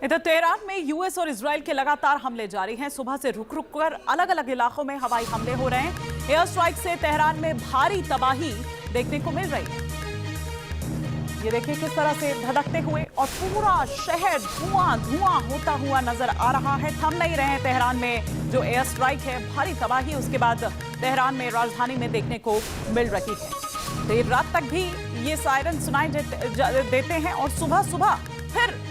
इधर तेहरान में यूएस और इजराइल के लगातार हमले जारी हैं। सुबह से रुक रुक कर अलग अलग इलाकों में हवाई हमले हो रहे हैं। एयर स्ट्राइक से तेहरान में भारी तबाही देखने को मिल रही है। ये देखिए किस तरह से धधकते हुए और पूरा शहर धुआं धुआं होता हुआ नजर आ रहा है। थम नहीं रहे तेहरान में जो एयर स्ट्राइक है, भारी तबाही उसके बाद तेहरान में राजधानी में देखने को मिल रही है। देर रात तक भी ये सायरन सुनाई देते हैं और सुबह सुबह फिर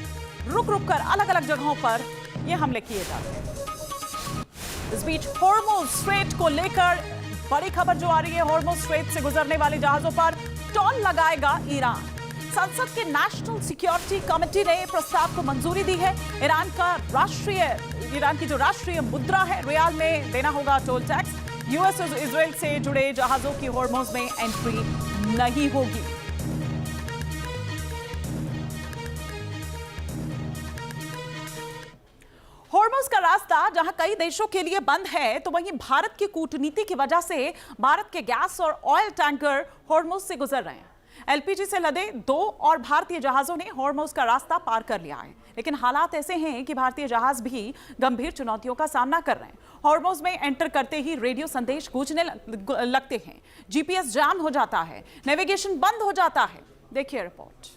रुक रुक कर अलग अलग जगहों पर ये हमले किए जाते हैं। इस बीच हॉर्मुज़ स्ट्रेट को लेकर बड़ी खबर जो आ रही है, हॉर्मुज़ स्ट्रेट से गुजरने वाले जहाजों पर टोल लगाएगा ईरान। संसद के नेशनल सिक्योरिटी कमेटी ने प्रस्ताव को मंजूरी दी है। ईरान की जो राष्ट्रीय मुद्रा है रियाल में देना होगा टोल टैक्स। यूएस और इजराइल से जुड़े जहाजों की हॉर्मुज़ में एंट्री नहीं होगी। हॉर्मुज़ का रास्ता जहां कई देशों के लिए बंद है, तो वहीं भारत की कूटनीति की वजह से भारत के गैस और ऑयल टैंकर हॉर्मुज़ से गुजर रहे हैं। एलपीजी से लदे 2 और भारतीय जहाजों ने हॉर्मुज़ का रास्ता पार कर लिया है, लेकिन हालात ऐसे हैं कि भारतीय जहाज भी गंभीर चुनौतियों का सामना कर रहे हैं। हॉर्मुज़ में एंटर करते ही रेडियो संदेश गूंजने लगते हैं, जीपीएस जाम हो जाता है, नेविगेशन बंद हो जाता है। देखिए रिपोर्ट।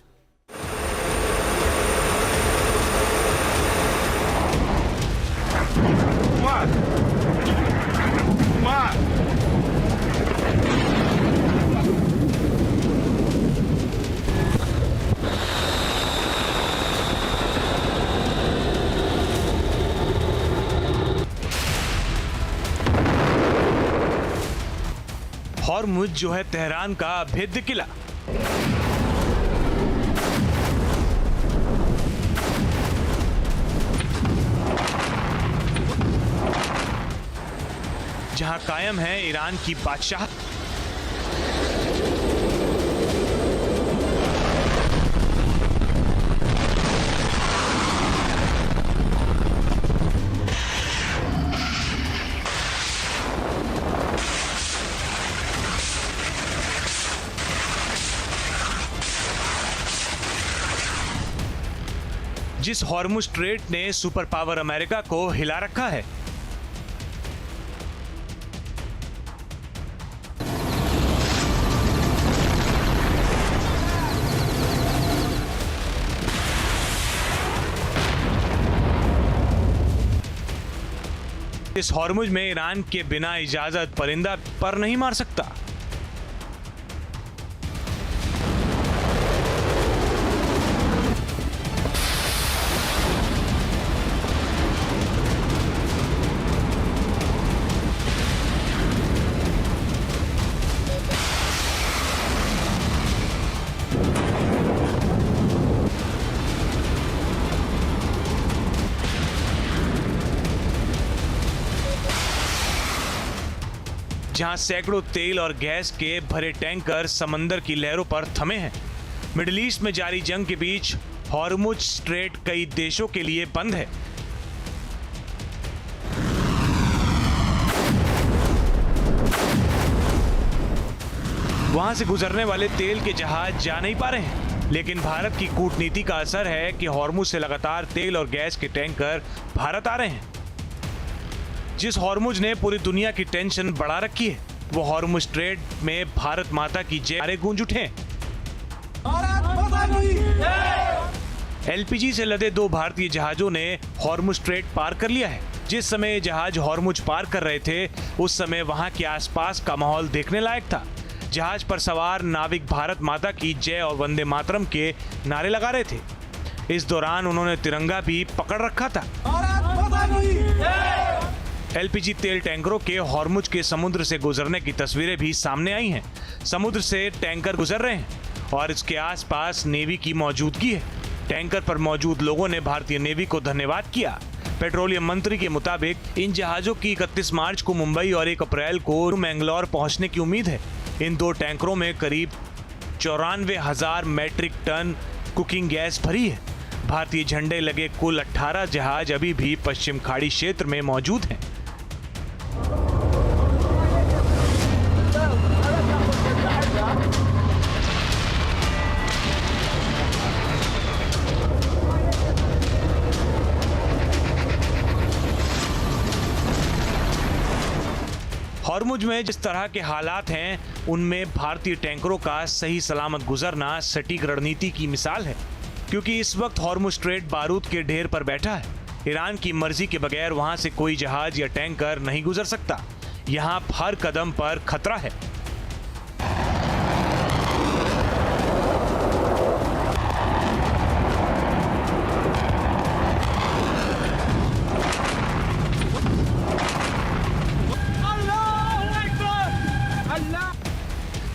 हॉर्मुज़ जो है तेहरान का अभेद्य किला। जहां कायम है ईरान की बादशाहत। जिस हॉर्मुज़ स्ट्रेट ने सुपर पावर अमेरिका को हिला रखा है, इस हॉर्मुज़ में ईरान के बिना इजाजत परिंदा पर नहीं मार सकता। जहां सैकड़ों तेल और गैस के भरे टैंकर समंदर की लहरों पर थमे हैं। मिडिल ईस्ट में जारी जंग के बीच हॉर्मुज़ स्ट्रेट कई देशों के लिए बंद है। वहां से गुजरने वाले तेल के जहाज जा नहीं पा रहे हैं, लेकिन भारत की कूटनीति का असर है कि हॉर्मुज़ से लगातार तेल और गैस के टैंकर भारत आ रहे हैं। जिस हॉर्मुज़ ने पूरी दुनिया की टेंशन बढ़ा रखी है, वो हॉर्मुज़ स्ट्रेट में भारत माता की जय नारे गूंज उठे। एलपीजी से लदे 2 भारतीय जहाजों ने हॉर्मुज़ स्ट्रेट पार कर लिया है। जिस समय ये जहाज हॉर्मुज़ पार कर रहे थे, उस समय वहां के आसपास का माहौल देखने लायक था। जहाज पर सवार नाविक भारत माता की जय और वंदे मातरम के नारे लगा रहे थे। इस दौरान उन्होंने तिरंगा भी पकड़ रखा था। एलपीजी तेल टैंकरों के हॉर्मुज़ के समुद्र से गुजरने की तस्वीरें भी सामने आई हैं। समुद्र से टैंकर गुजर रहे हैं और इसके आसपास नेवी की मौजूदगी है। टैंकर पर मौजूद लोगों ने भारतीय नेवी को धन्यवाद किया। पेट्रोलियम मंत्री के मुताबिक इन जहाजों की 31 मार्च को मुंबई और 1 अप्रैल को मैंगलोर पहुंचने की उम्मीद है। इन 2 टैंकरों में करीब 94,000 मैट्रिक टन कुकिंग गैस भरी है। भारतीय झंडे लगे कुल 18 जहाज अभी भी पश्चिम खाड़ी क्षेत्र में मौजूद हैं। हॉर्मुज में जिस तरह के हालात हैं उनमें भारतीय टैंकरों का सही सलामत गुजरना सटीक रणनीति की मिसाल है, क्योंकि इस वक्त हॉर्मुज स्ट्रेट बारूद के ढेर पर बैठा है। ईरान की मर्जी के बगैर वहां से कोई जहाज या टैंकर नहीं गुजर सकता। यहाँ हर कदम पर खतरा है।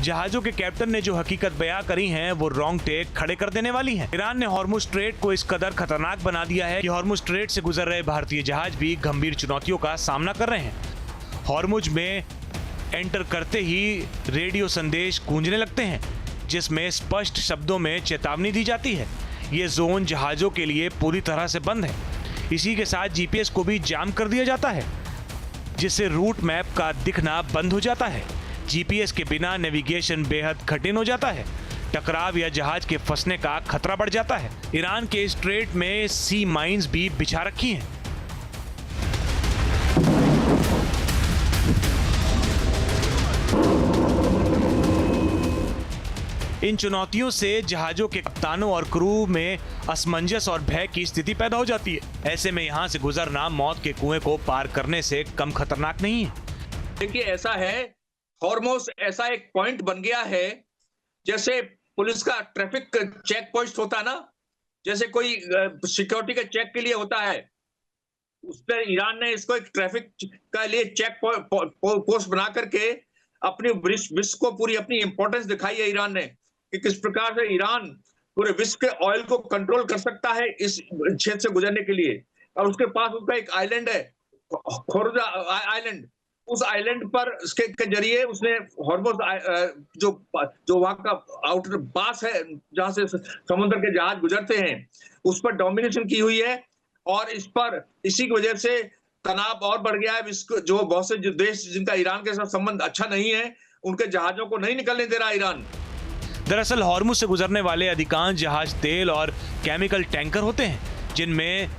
जहाजों के कैप्टन ने जो हकीकत बयां करी हैं वो रोंगटे खड़े कर देने वाली हैं। ईरान ने हॉर्मुज स्ट्रेट को इस कदर खतरनाक बना दिया है कि हॉर्मुज स्ट्रेट से गुजर रहे भारतीय जहाज भी गंभीर चुनौतियों का सामना कर रहे हैं। हॉर्मुज में एंटर करते ही रेडियो संदेश गूंजने लगते हैं, जिसमें स्पष्ट शब्दों में चेतावनी दी जाती है। ये जोन जहाजों के लिए पूरी तरह से बंद है। इसी के साथ जीपीएस को भी जाम कर दिया जाता है, जिससे रूट मैप का दिखना बंद हो जाता है। जीपीएस के बिना नेविगेशन बेहद कठिन हो जाता है। टकराव या जहाज के फंसने का खतरा बढ़ जाता है। ईरान के स्ट्रेट में सी माइंस भी बिछा रखी हैं। इन चुनौतियों से जहाजों के कप्तानों और क्रू में असमंजस और भय की स्थिति पैदा हो जाती है। ऐसे में यहां से गुजरना मौत के कुएं को पार करने से कम खतरनाक नहीं है। देखिए, ऐसा है, हॉर्मुज ऐसा एक पॉइंट बन गया है जैसे पुलिस का ट्रैफिक चेक पोस्ट होता है ना, जैसे कोई सिक्योरिटी के चेक के लिए होता है। उस पर ईरान ने इसको एक ट्रैफिक का लिए चेक पोस्ट बना करके अपनी विश्व को पूरी अपनी इंपॉर्टेंस दिखाई है ईरान ने, कि किस प्रकार से ईरान पूरे विश्व के ऑयल को कंट्रोल कर सकता है इस क्षेत्र से गुजरने के लिए। और उसके पास उसका एक आइलैंड है, खोरजा आइलैंड। उस आइलैंड पर के जरिए उसने हॉर्मुज जो वहां का आउटर पास है जहां से समुद्र के जहाज गुजरते हैं, उस पर डोमिनेशन की हुई है। और इसी की वजह से तनाव और बढ़ गया है। जो बहुत से देश जिनका ईरान के साथ संबंध अच्छा नहीं है, उनके जहाजों को नहीं निकलने दे रहा ईरान। दरअसल हॉर्मुज से गुजरने वाले अधिकांश जहाज तेल और केमिकल टैंकर होते हैं, जिनमें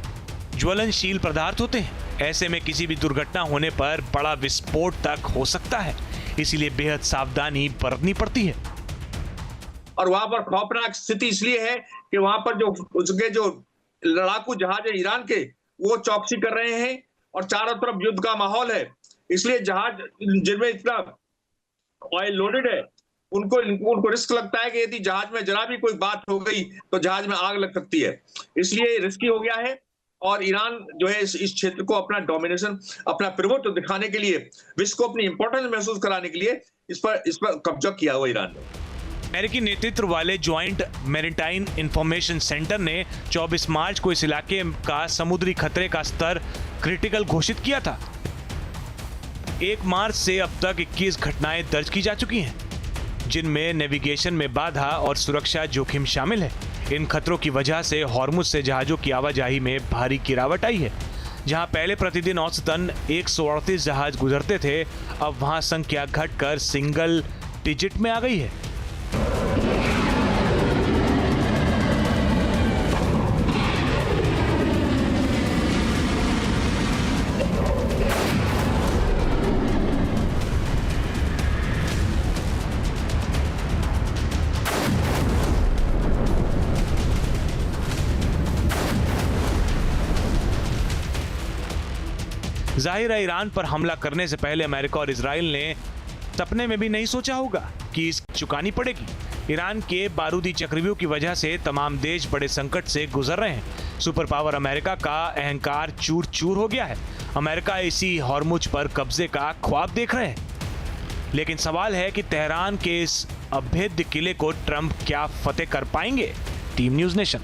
ज्वलनशील पदार्थ होते हैं। ऐसे में किसी भी दुर्घटना होने पर बड़ा विस्फोट तक हो सकता है, इसीलिए बेहद सावधानी बरतनी पड़ती है। और वहां पर खौफनाक स्थिति इसलिए है कि वहां पर उसके जो लड़ाकू जहाज है ईरान के, वो चौकसी कर रहे हैं और चारों तरफ युद्ध का माहौल है। इसलिए जहाज जिनमें इतना ऑयल लोडेड है, उनको रिस्क लगता है कि यदि जहाज में जरा भी कोई बात हो गई तो जहाज में आग लग सकती है। इसलिए रिस्की हो गया है। और ईरान जो है इस क्षेत्र को अपना डोमिनेशन, अपना प्रभुत्व दिखाने के लिए, विश्व को अपनी इंपॉर्टेंस महसूस कराने के लिए इस पर कब्जा किया हुआ ईरान ने। अमेरिकी नेतृत्व वाले ज्वाइंट मैरीटाइम इंफॉर्मेशन सेंटर ने 24 मार्च को इस इलाके का समुद्री खतरे का स्तर क्रिटिकल घोषित किया था। 1 मार्च से अब तक 21 घटनाएं दर्ज की जा चुकी हैं, जिनमें नेविगेशन में बाधा और सुरक्षा जोखिम शामिल है। इन खतरों की वजह से हॉर्मुज से जहाजों की आवाजाही में भारी गिरावट आई है। जहां पहले प्रतिदिन औसतन 138 जहाज गुजरते थे, अब वहां संख्या घटकर सिंगल डिजिट में आ गई है। जाहिर है, ईरान पर हमला करने से पहले अमेरिका और इजराइल ने सपने में भी नहीं सोचा होगा कि इसकी चुकानी पड़ेगी। ईरान के बारूदी चक्रव्यूह की वजह से तमाम देश बड़े संकट से गुजर रहे हैं। सुपर पावर अमेरिका का अहंकार चूर चूर हो गया है। अमेरिका इसी हॉर्मुज पर कब्जे का ख्वाब देख रहे हैं। लेकिन सवाल है कि तेहरान के इस अभेद्य किले को ट्रंप क्या फतेह कर पाएंगे? Team news nation.